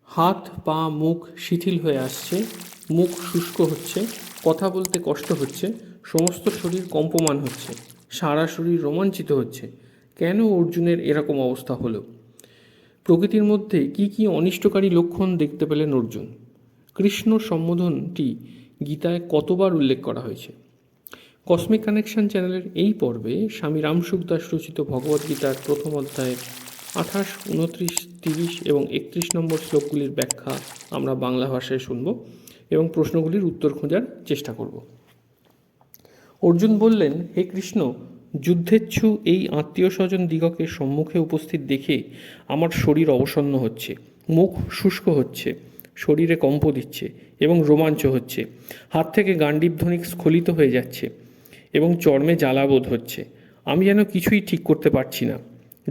হাত পা মুখ শিথিল হয়ে আসছে, মুখ শুষ্ক হচ্ছে, কথা বলতে কষ্ট হচ্ছে, সমস্ত শরীর কম্পমান হচ্ছে, সারা শরীর রোমাঞ্চিত হচ্ছে। কেন অর্জুনের এরকম অবস্থা হলো? প্রকৃতির মধ্যে কি কি অনিষ্টকারী লক্ষণ দেখতে পেলেন অর্জুন? কৃষ্ণ সম্বোধনটি গীতায় কতবার উল্লেখ করা হয়েছে? কসমিক কানেকশন চ্যানেলের এই পর্বে স্বামী রামসুখ দাস রচিত ভগবদ্গীতার প্রথম অধ্যায়ের 28, 29, 30 এবং 31 নম্বর শ্লোকগুলির ব্যাখ্যা আমরা বাংলা ভাষায় শুনব এবং প্রশ্নগুলির উত্তর খোঁজার চেষ্টা করব। অর্জুন বললেন, হে কৃষ্ণ, যুদ্ধেচ্ছু এই আত্মীয় স্বজন দিগকে সম্মুখে উপস্থিত দেখে আমার শরীর অবসন্ন হচ্ছে, মুখ শুষ্ক হচ্ছে, শরীরে কম্প দিচ্ছে এবং রোমাঞ্চ হচ্ছে, হাত থেকে গান্ডীব ধ্বনি স্খলিত হয়ে যাচ্ছে এবং চর্মে জ্বালাবোধ হচ্ছে। আমি যেন কিছুই ঠিক করতে পারছি না,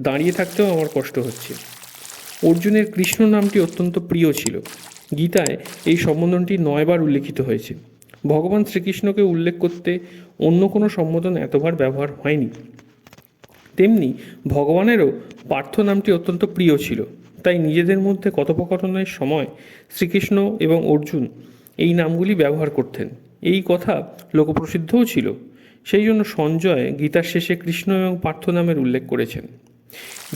দাঁড়িয়ে থাকতেও আমার কষ্ট হচ্ছে। অর্জুনের কৃষ্ণ নামটি অত্যন্ত প্রিয় ছিল। গীতায় এই সম্বোধনটি 9 বার উল্লেখিত হয়েছে। ভগবান শ্রীকৃষ্ণকে উল্লেখ করতে অন্য কোনো সম্বোধন এতবার ব্যবহার হয়নি। তেমনি ভগবানেরও পার্থ নামটি অত্যন্ত প্রিয় ছিল। তাই নিজেদের মধ্যে কথোপকথনের সময় শ্রীকৃষ্ণ এবং অর্জুন এই নামগুলি ব্যবহার করতেন। এই কথা লোকপ্রসিদ্ধও ছিল। সেই জন্য সঞ্জয় গীতার শেষে কৃষ্ণ এবং পার্থ নামের উল্লেখ করেছেন।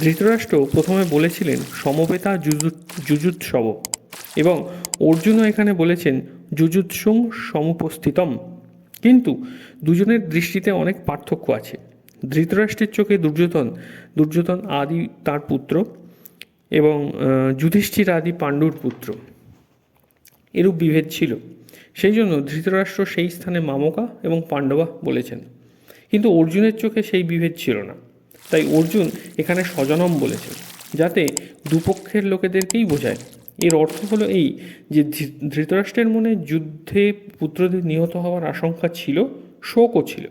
ধৃতরাষ্ট্র প্রথমে বলেছিলেন সমবেতা যুজুৎসব, এবং অর্জুনও এখানে বলেছেন যুজুৎসুং সমুপস্থিতম। কিন্তু দুজনের দৃষ্টিতে অনেক পার্থক্য আছে। ধৃতরাষ্ট্রের চোখে দুর্যোধন আদি তার পুত্র এবং যুধিষ্ঠির আদি পাণ্ডুর পুত্র, এরূপ বিভেদ ছিল। সেই জন্য ধৃতরাষ্ট্র সেই স্থানে মামকা এবং পাণ্ডবা বলেছেন। কিন্তু অর্জুনের চোখে সেই বিভেদ ছিল না। তাই অর্জুন এখানে স্বজনম বলেছেন, যাতে দুপক্ষের লোকেদেরকেই বোঝায়। এর অর্থ হলো এই যে ধৃতরাষ্ট্রের মনে যুদ্ধে পুত্রদের নিহত হওয়ার আশঙ্কা ছিল, শোকও ছিল।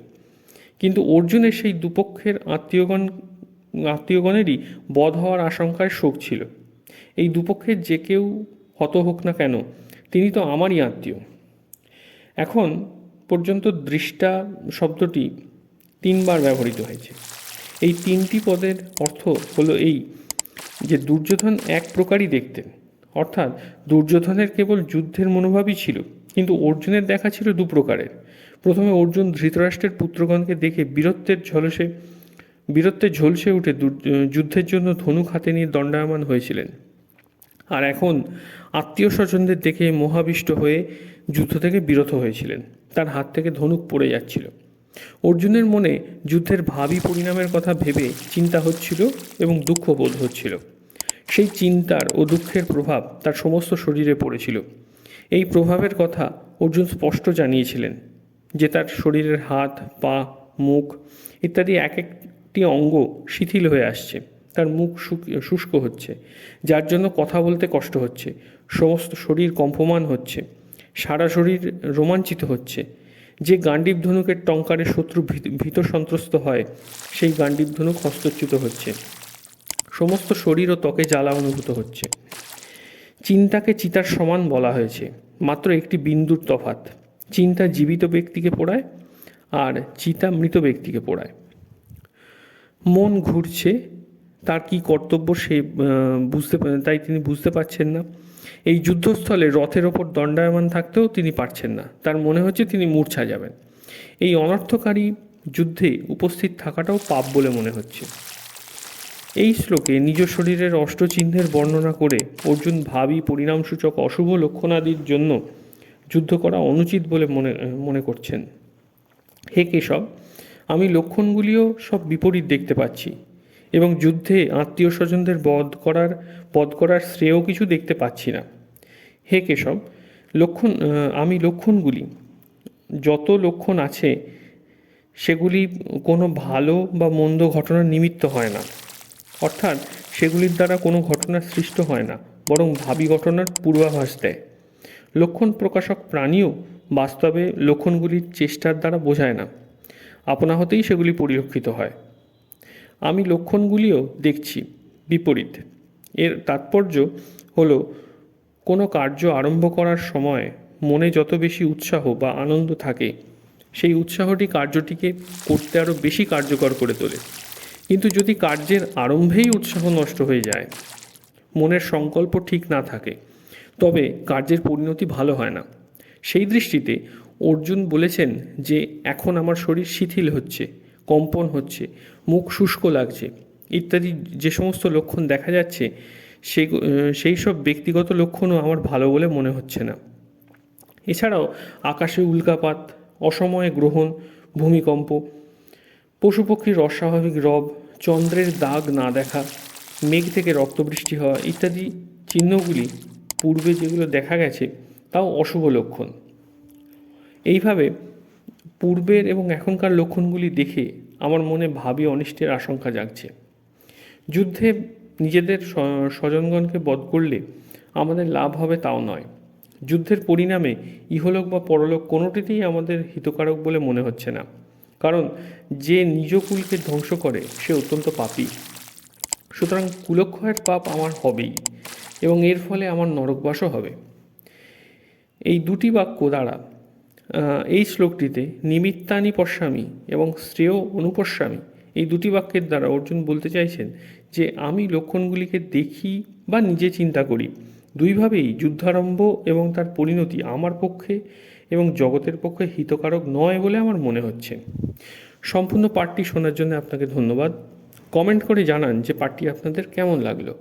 কিন্তু অর্জুনের সেই দুপক্ষের আত্মীয়গণেরই বধ হওয়ার আশঙ্কায় শোক ছিল। এই দুপক্ষের যে কেউ হত হোক না কেন, তিনি তো আমারই আত্মীয়। এখন পর্যন্ত দৃষ্টা শব্দটি 3 বার ব্যবহৃত হয়েছে। এই 3টি পদের অর্থ হলো এই যে দুর্যোধন এক প্রকারই দেখতেন, অর্থাৎ দুর্যোধনের কেবল যুদ্ধের মনোভাবই ছিল, কিন্তু অর্জুনের দেখা ছিল 2 প্রকারের। প্রথমে অর্জুন ধৃতরাষ্ট্রের পুত্রগণকে দেখে বীরত্বে ঝলসে উঠে যুদ্ধের জন্য ধনুক হাতে নিয়ে দণ্ডায়মান হয়েছিলেন। আর এখন আত্মীয় স্বজনদের দেখে মোহাবিষ্ট হয়ে যুদ্ধ থেকে বিরত হয়েছিলেন। তার হাত থেকে ধনুক পড়ে যাচ্ছিল। অর্জুনের মনে যুদ্ধের ভাবী পরিণামের কথা ভেবে চিন্তা হচ্ছিল এবং দুঃখ বোধ হচ্ছিল। সেই চিন্তার ও দুঃখের প্রভাব তার সমস্ত শরীরে পড়েছিল। এই প্রভাবের কথা অর্জুন স্পষ্ট জানিয়েছিলেন যে তার শরীরের হাত পা মুখ ইত্যাদি এক একটি অঙ্গ শিথিল হয়ে আসছে, তার মুখ শুষ্ক হচ্ছে, যার জন্য কথা বলতে কষ্ট হচ্ছে, সমস্ত শরীর কম্পমান হচ্ছে, সারা শরীর রোমাঞ্চিত হচ্ছে। যে গান্ডীব ধনুকের টঙ্কারে শত্রু ভীত সন্ত্রস্ত হয়, সেই গান্ডীব ধনুক হস্তচ্যুত হচ্ছে, সমস্ত শরীর ও ত্বকে জ্বালা অনুভূত হচ্ছে। চিন্তাকে চিতার সমান বলা হয়েছে, মাত্র একটি বিন্দুর তফাৎ। চিন্তা জীবিত ব্যক্তিকে পোড়ায় আর চিতা মৃত ব্যক্তিকে পোড়ায়। মন ঘুরছে, তার কি কর্তব্য তাই তিনি বুঝতে পারছেন না। এই যুদ্ধস্থলে রথের ওপর দণ্ডায়মান থাকতেও তিনি পারছেন না, তার মনে হচ্ছে তিনি মূর্ছা যাবেন। এই অনর্থকারী যুদ্ধে উপস্থিত থাকাটাও পাপ বলে মনে হচ্ছে। এই শ্লোকে নিজ শরীরের অষ্টচিহ্নের বর্ণনা করে অর্জুন ভাবী পরিণামসূচক অশুভ লক্ষণাদির জন্য যুদ্ধ করা অনুচিত বলে মনে করছেন। হে কেশব, আমি লক্ষণগুলিও সব বিপরীত দেখতে পাচ্ছি এবং যুদ্ধে আত্মীয় স্বজনদের বধ করার শ্রেয় কিছু দেখতে পাচ্ছি না। হে কেশব, লক্ষণগুলি যত লক্ষণ আছে সেগুলি কোনো ভালো বা মন্দ ঘটনার নিমিত্ত হয় না, অর্থাৎ সেগুলির দ্বারা কোনো ঘটনার সৃষ্ট হয় না, বরং ভাবী ঘটনার পূর্বাভাস দেয়। লক্ষণ প্রকাশক প্রাণীও বাস্তবে লক্ষণগুলির চেষ্টার দ্বারা বোঝায় না, আপনা হতেই সেগুলি পরিলক্ষিত হয়। আমি লক্ষণগুলিও দেখছি বিপরীত। এর তাৎপর্য হলো কোনো কার্য আরম্ভ করার সময় মনে যত বেশি উৎসাহ বা আনন্দ থাকে, সেই উৎসাহটি কার্যটিকে করতে আরও বেশি কার্যকর করে তোলে। কিন্তু যদি কার্যের আরম্ভেই উৎসাহ নষ্ট হয়ে যায়, মনের সংকল্প ঠিক না থাকে, তবে কার্যের পরিণতি ভালো হয় না। সেই দৃষ্টিতে অর্জুন বলেছেন যে এখন আমার শরীর শিথিল হচ্ছে, কম্পন হচ্ছে, মুখ শুষ্ক লাগছে ইত্যাদি যে সমস্ত লক্ষণ দেখা যাচ্ছে সেই সব ব্যক্তিগত লক্ষণও আমার ভালো বলে মনে হচ্ছে না। এছাড়াও আকাশে উল্কাপাত, অসময়ে গ্রহণ, ভূমিকম্প, পশুপক্ষীর অস্বাভাবিক রব, চন্দ্রের দাগ না দেখা, মেঘ থেকে রক্তবৃষ্টি হওয়া ইত্যাদি চিহ্নগুলি পূর্বে যেগুলো দেখা গেছে তাও অশুভ লক্ষণ। এইভাবে পূর্বের এবং এখনকার লক্ষণগুলি দেখে আমার মনে ভাবী অনিষ্টের আশঙ্কা জাগছে। যুদ্ধে নিজেদের স্বজনগণকে বধ করলে আমাদের লাভ হবে তাও নয়। যুদ্ধের পরিণামে ইহলোক বা পরলোক কোনোটিতেই আমাদের হিতকারক বলে মনে হচ্ছে না, কারণ যে নিজ কুলকে ধ্বংস করে সে অত্যন্ত পাপী। সুতরাং কুলক্ষয়ের পাপ আমার হবেই এবং এর ফলে আমার নরকবাসও হবে। এই দুটি বাক্য দ্বারা এই শ্লোকটিতে নিমিত্তানি পশ্যামি এবং শ্রেয় অনুপশ্যামি এই দুটি বাক্যের দ্বারা অর্জুন বলতে চাইছেন যে আমি লক্ষণগুলিকে দেখি বা নিজে চিন্তা করি, দুইভাবেই যুদ্ধারম্ভ এবং তার পরিণতি আমার পক্ষে এবং জগতের পক্ষে হিতকারক নয় বলে আমার মনে হচ্ছে। সম্পূর্ণ পাঠটি শোনার জন্য আপনাকে ধন্যবাদ। কমেন্ট করে জানান যে পাঠটি আপনাদের কেমন লাগলো।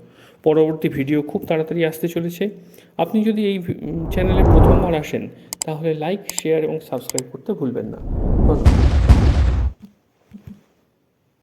পরবর্তী ভিডিও খুব তাড়াতাড়ি আসতে চলেছে। আপনি যদি এই চ্যানেলে প্রথমবার আসেন তাহলে লাইক, শেয়ার এবং সাবস্ক্রাইব করতে ভুলবেন না। ধন্যবাদ।